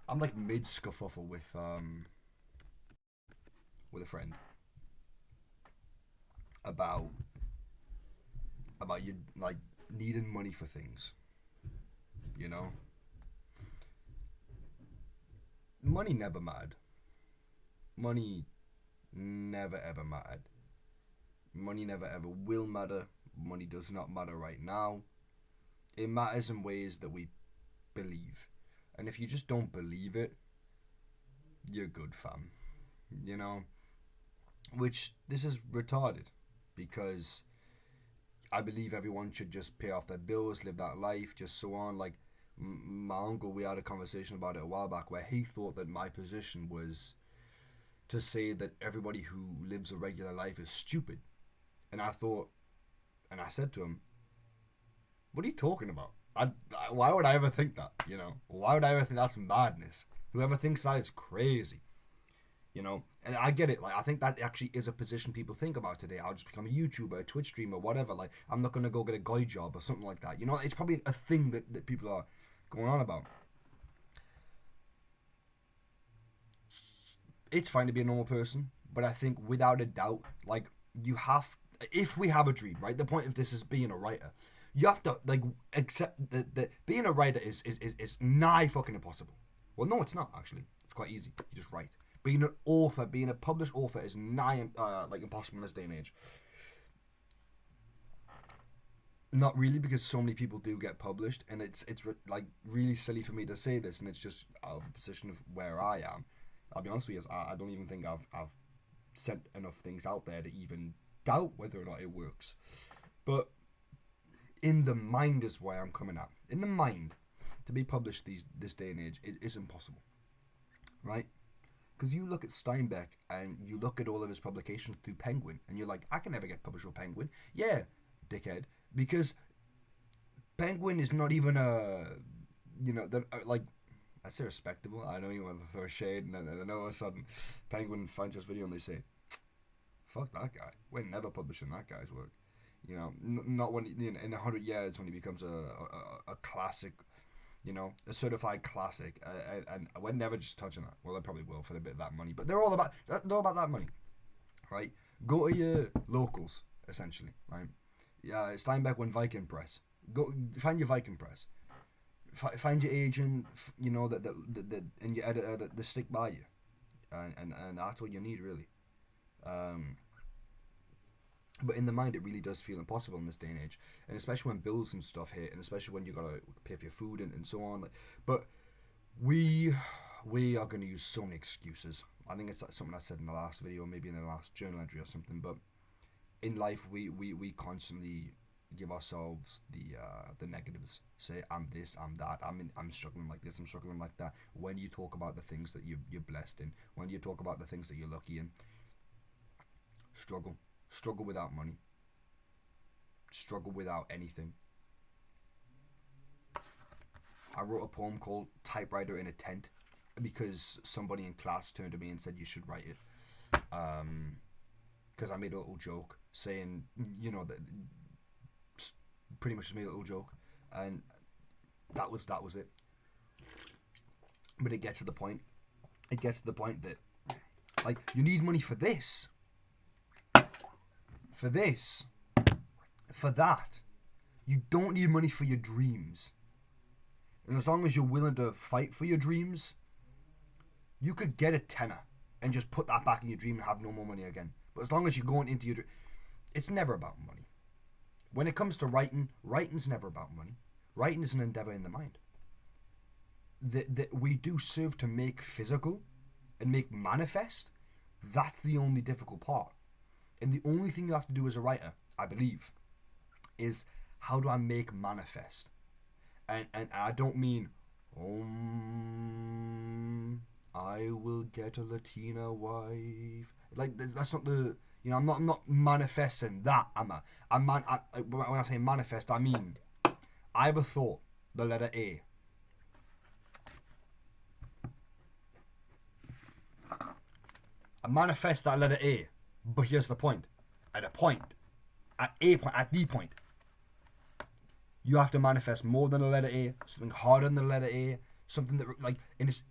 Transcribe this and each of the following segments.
I'm like mid scuffle with a friend about you like needing money for things. You know, money never mattered. Money never ever mattered. Money never ever will matter. Money does not matter right now. It matters in ways that we believe. And if you just don't believe it, you're good, fam. You know? Which, this is retarded. Because I believe everyone should just pay off their bills, live that life, just so on. Like, my uncle, we had a conversation about it a while back where he thought that my position was to say that everybody who lives a regular life is stupid. And I thought, and I said to him, what are you talking about? Why would I ever think that? You know, why would I ever think that's madness? Whoever thinks that is crazy. You know, and I get it. Like, I think that actually is a position people think about today. I'll just become a YouTuber, a Twitch streamer, whatever. Like, I'm not gonna go get a guy job or something like that. You know, it's probably a thing that people are going on about. It's fine to be a normal person, but I think without a doubt, like, you have, if we have a dream, right? The point of this is being a writer. You have to like accept that being a writer is nigh fucking impossible. Well, no, it's not actually. It's quite easy. You just write. Being an author, being a published author, is nigh like impossible in this day and age. Not really, because so many people do get published, and like really silly for me to say this, and it's just out of the position of where I am. I'll be honest with you, I don't even think I've sent enough things out there to even doubt whether or not it works. But in the mind is where I'm coming at. In the mind, to be published this day and age, it is impossible, right? Because you look at Steinbeck and you look at all of his publications through Penguin, and you're like, I can never get published with Penguin. Yeah, dickhead, because Penguin is not even a, you know, like, I say respectable. I know you want to throw shade, and then all of a sudden, Penguin finds this video and they say, "Fuck that guy. We're never publishing that guy's work." You know, not when, you know, in 100 years when he becomes a classic, you know, a certified classic, and we're never just touching that. Well, they probably will for a bit of that money, but they're all about that money, right? Go to your locals essentially, right? Yeah, Steinbeck went Viking Press. Go find your Viking Press. Find your agent, you know, and your editor that stick by you, and that's what you need really. Um, but in the mind, it really does feel impossible in this day and age, and especially when bills and stuff hit, and especially when you gotta pay for your food and so on. Like, but we we are gonna use so many excuses. I think it's something I said in the last video, maybe in the last journal entry or something. But in life, we constantly give ourselves the negatives. Say I'm this, I'm that, I'm struggling like this, I'm struggling like that. When you talk about the things that you're blessed in, when you talk about the things that you're lucky in, struggle without money, struggle without anything. I wrote a poem called "Typewriter in a Tent" because somebody in class turned to me and said you should write it. Because I made a little joke saying, you know, that pretty much just made a little joke, and that was it. But it gets to the point. It gets to the point that, like, you need money for this, for this, for that. You don't need money for your dreams. And as long as you're willing to fight for your dreams, you could get a tenner and just put that back in your dream and have no more money again. But as long as you're going into your dream, it's never about money. When it comes to writing, writing's never about money. Writing is an endeavor in the mind. That we do serve to make physical and make manifest. That's the only difficult part. And the only thing you have to do as a writer, I believe, is how do I make manifest? And I don't mean, I will get a Latina wife. Like, that's not the, you know, I'm not manifesting that. When I say manifest, I mean I have a thought, the letter A. I manifest that letter A, but here's the point. At a point, at the point, you have to manifest more than the letter A, something harder than the letter A, something that, like, and it's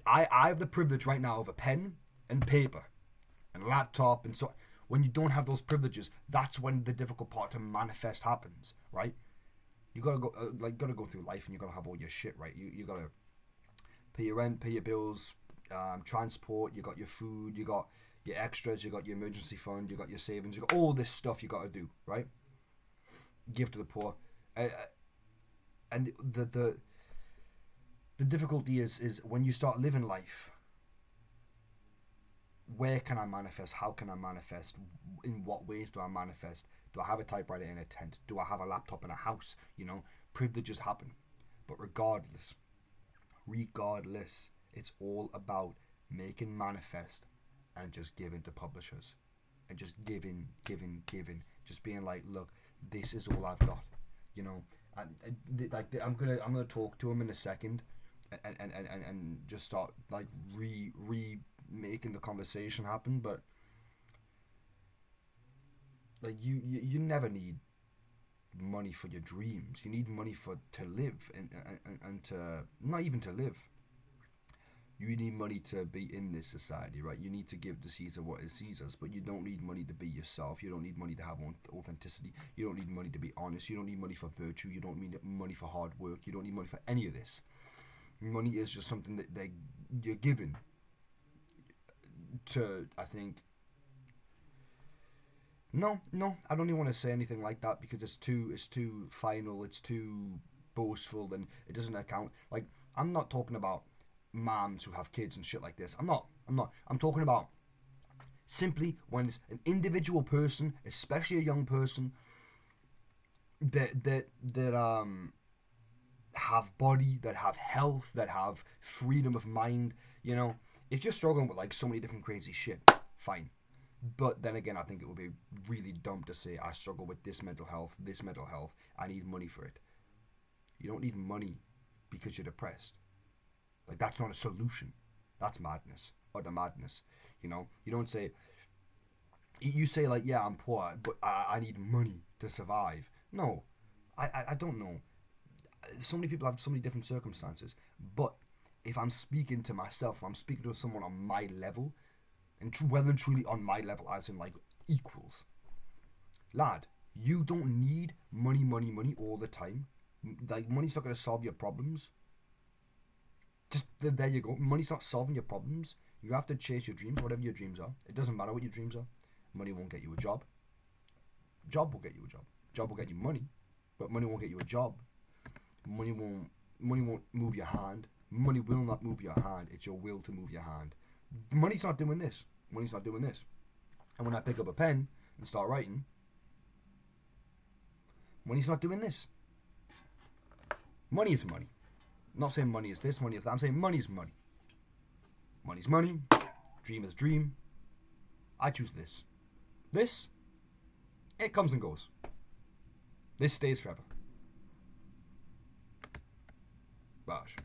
I have the privilege right now of a pen and paper and a laptop, and so when you don't have those privileges, that's when the difficult part to manifest happens, right? You gotta go gotta go through life, and you gotta have all your shit right. You gotta pay your rent, pay your bills, transport. You got your food, you got your extras, you got your emergency fund, you got your savings, you got all this stuff you gotta do, right? Give to the poor, and the difficulty is when you start living life. Where can I manifest? How can I manifest? In what ways do I manifest? Do I have a typewriter in a tent? Do I have a laptop in a house? Privileges happen. But regardless, it's all about making manifest and just giving to publishers. And just giving. Just being like, look, this is all I've got. I'm gonna talk to him in a second and just start like making the conversation happen, but like you never need money for your dreams. You need money to live and to not even to live. You need money to be in this society, right? You need to give to Caesar what is Caesar's, but you don't need money to be yourself. You don't need money to have authenticity. You don't need money to be honest. You don't need money for virtue. You don't need money for hard work. You don't need money for any of this. Money is just something that you're given to, I think. No, I don't even want to say anything like that because it's too final, it's too boastful, and it doesn't account. Like, I'm not talking about moms who have kids and shit like this. I'm not. I'm talking about simply when it's an individual person, especially a young person, that have body, that have health, that have freedom of mind. If you're struggling with like so many different crazy shit, fine. But then again, I think it would be really dumb to say I struggle with this mental health, I need money for it. You don't need money because you're depressed. Like, that's not a solution. That's madness. Utter madness. You don't say, you say like, yeah, I'm poor, but I need money to survive. No, I don't know. So many people have so many different circumstances. But if I'm speaking to myself, if I'm speaking to someone on my level, and well and truly on my level, as in like equals, lad, you don't need money all the time. Like, money's not going to solve your problems. Just there you go. Money's not solving your problems. You have to chase your dreams, whatever your dreams are. It doesn't matter what your dreams are. Money won't get you a job. Job will get you a job. Job will get you money, but money won't get you a job. Money won't move your hand. Money will not move your hand. It's your will to move your hand. Money's not doing this. Money's not doing this. And when I pick up a pen and start writing, money's not doing this. Money is money. I'm not saying money is this, money is that. I'm saying money is money. Money's money. Dream is dream. I choose this. This, it comes and goes. This stays forever. Bosh.